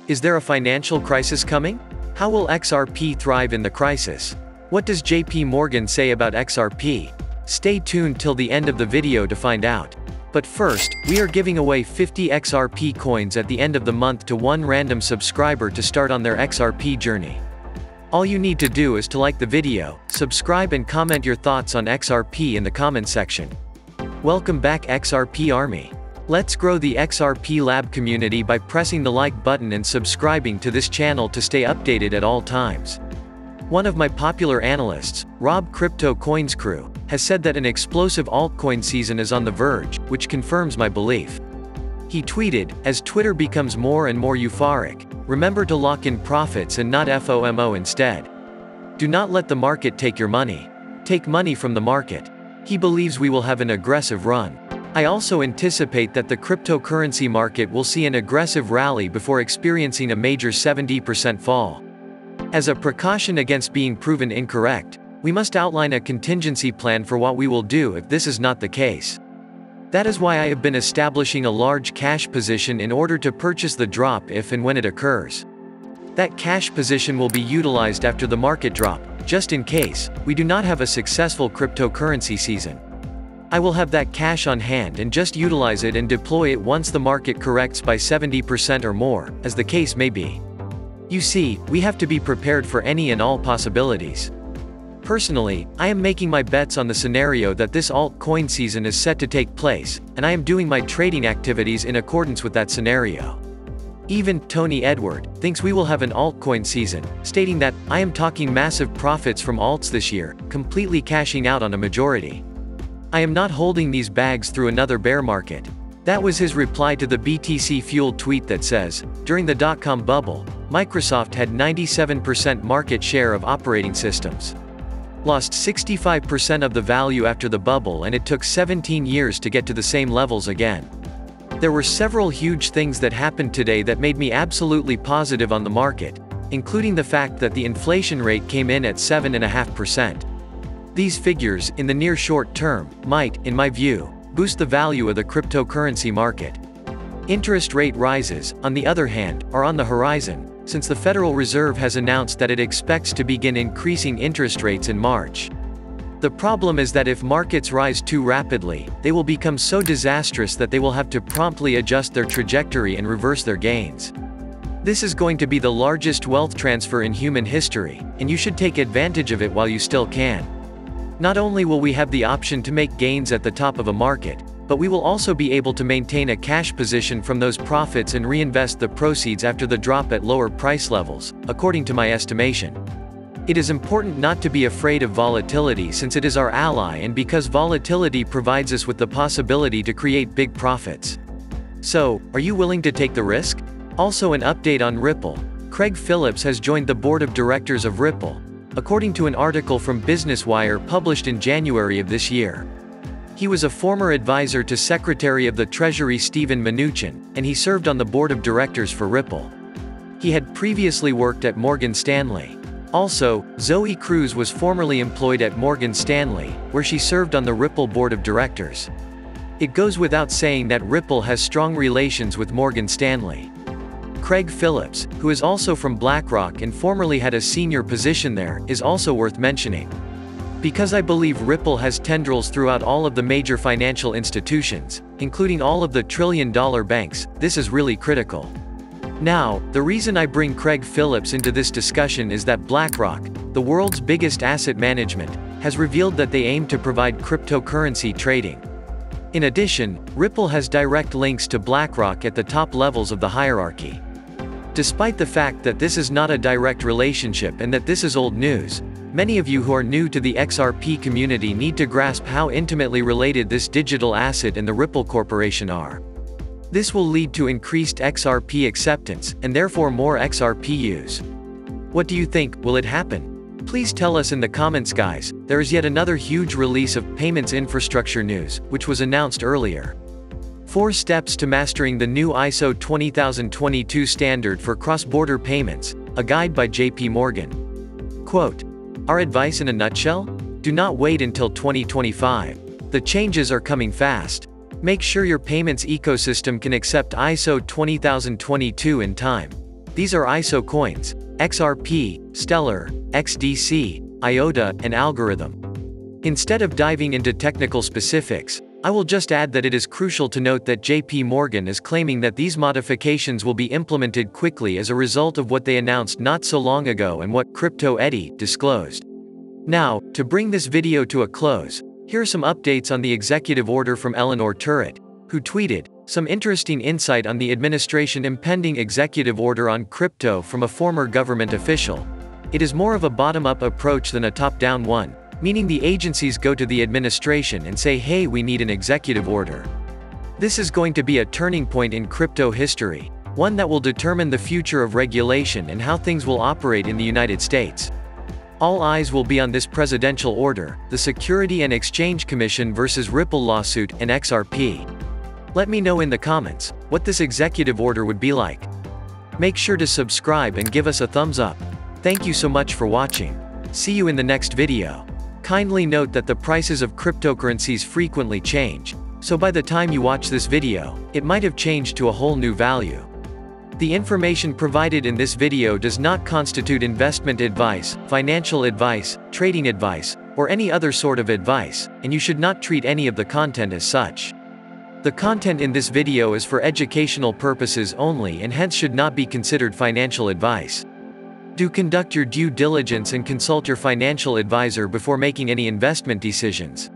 Is there a financial crisis coming? How will XRP thrive in the crisis? What does JP Morgan say about XRP? Stay tuned till the end of the video to find out. But first, we are giving away 50 XRP coins at the end of the month to one random subscriber to start on their XRP journey. All you need to do is to like the video, subscribe and comment your thoughts on XRP in the comment section. Welcome back XRP Army. Let's grow the XRP Lab community by pressing the like button and subscribing to this channel to stay updated at all times. One of my popular analysts, Rob Crypto Coins Crew, has said that an explosive altcoin season is on the verge, which confirms my belief. He tweeted, "As Twitter becomes more and more euphoric, remember to lock in profits and not FOMO instead. Do not let the market take your money. Take money from the market." He believes we will have an aggressive run. I also anticipate that the cryptocurrency market will see an aggressive rally before experiencing a major 70% fall. As a precaution against being proven incorrect, we must outline a contingency plan for what we will do if this is not the case. That is why I have been establishing a large cash position in order to purchase the drop if and when it occurs. That cash position will be utilized after the market drop, just in case we do not have a successful cryptocurrency season. I will have that cash on hand and just utilize it and deploy it once the market corrects by 70% or more, as the case may be. You see, we have to be prepared for any and all possibilities. Personally, I am making my bets on the scenario that this altcoin season is set to take place, and I am doing my trading activities in accordance with that scenario. Even Tony Edward thinks we will have an altcoin season, stating that, "I am talking massive profits from alts this year, completely cashing out on a majority. I am not holding these bags through another bear market." That was his reply to the BTC-fueled tweet that says, during the dot-com bubble, Microsoft had 97% market share of operating systems. Lost 65% of the value after the bubble, and it took 17 years to get to the same levels again. There were several huge things that happened today that made me absolutely positive on the market, including the fact that the inflation rate came in at 7.5%. These figures, in the near short term, might, in my view, boost the value of the cryptocurrency market. Interest rate rises, on the other hand, are on the horizon, since the Federal Reserve has announced that it expects to begin increasing interest rates in March. The problem is that if markets rise too rapidly, they will become so disastrous that they will have to promptly adjust their trajectory and reverse their gains. This is going to be the largest wealth transfer in human history, and you should take advantage of it while you still can. Not only will we have the option to make gains at the top of a market, but we will also be able to maintain a cash position from those profits and reinvest the proceeds after the drop at lower price levels, according to my estimation. It is important not to be afraid of volatility since it is our ally and because volatility provides us with the possibility to create big profits. So, are you willing to take the risk? Also an update on Ripple. Craig Phillips has joined the board of directors of Ripple, according to an article from Business Wire published in January of this year. He was a former advisor to Secretary of the Treasury Steven Mnuchin, and he served on the board of directors for Ripple. He had previously worked at Morgan Stanley. Also, Zoe Cruz was formerly employed at Morgan Stanley, where she served on the Ripple board of directors. It goes without saying that Ripple has strong relations with Morgan Stanley. Craig Phillips, who is also from BlackRock and formerly had a senior position there, is also worth mentioning. Because I believe Ripple has tendrils throughout all of the major financial institutions, including all of the trillion-dollar banks, this is really critical. Now, the reason I bring Craig Phillips into this discussion is that BlackRock, the world's biggest asset management, has revealed that they aim to provide cryptocurrency trading. In addition, Ripple has direct links to BlackRock at the top levels of the hierarchy. Despite the fact that this is not a direct relationship and that this is old news, many of you who are new to the XRP community need to grasp how intimately related this digital asset and the Ripple Corporation are. This will lead to increased XRP acceptance, and therefore more XRP use. What do you think, will it happen? Please tell us in the comments guys. There is yet another huge release of payments infrastructure news, which was announced earlier. 4 steps to mastering the new ISO 20022 standard for cross-border payments, a guide by JP Morgan. Quote, "Our advice in a nutshell? Do not wait until 2025. The changes are coming fast. Make sure your payments ecosystem can accept ISO 20022 in time. These are ISO coins: XRP, Stellar, XDC, IOTA, and Algorithm. Instead of diving into technical specifics, I will just add that it is crucial to note that JP Morgan is claiming that these modifications will be implemented quickly as a result of what they announced not so long ago and what Crypto Eddy disclosed. Now, to bring this video to a close, here are some updates on the executive order from Eleanor Turret, who tweeted some interesting insight on the administration impending executive order on crypto from a former government official. It is more of a bottom-up approach than a top-down one, meaning the agencies go to the administration and say, hey, we need an executive order. This is going to be a turning point in crypto history, one that will determine the future of regulation and how things will operate in the United States. All eyes will be on this presidential order, the Security and Exchange Commission versus Ripple lawsuit, and XRP. Let me know in the comments what this executive order would be like. Make sure to subscribe and give us a thumbs up. Thank you so much for watching. See you in the next video. Kindly note that the prices of cryptocurrencies frequently change, so by the time you watch this video, it might have changed to a whole new value. The information provided in this video does not constitute investment advice, financial advice, trading advice, or any other sort of advice, and you should not treat any of the content as such. The content in this video is for educational purposes only and hence should not be considered financial advice. Do conduct your due diligence and consult your financial advisor before making any investment decisions.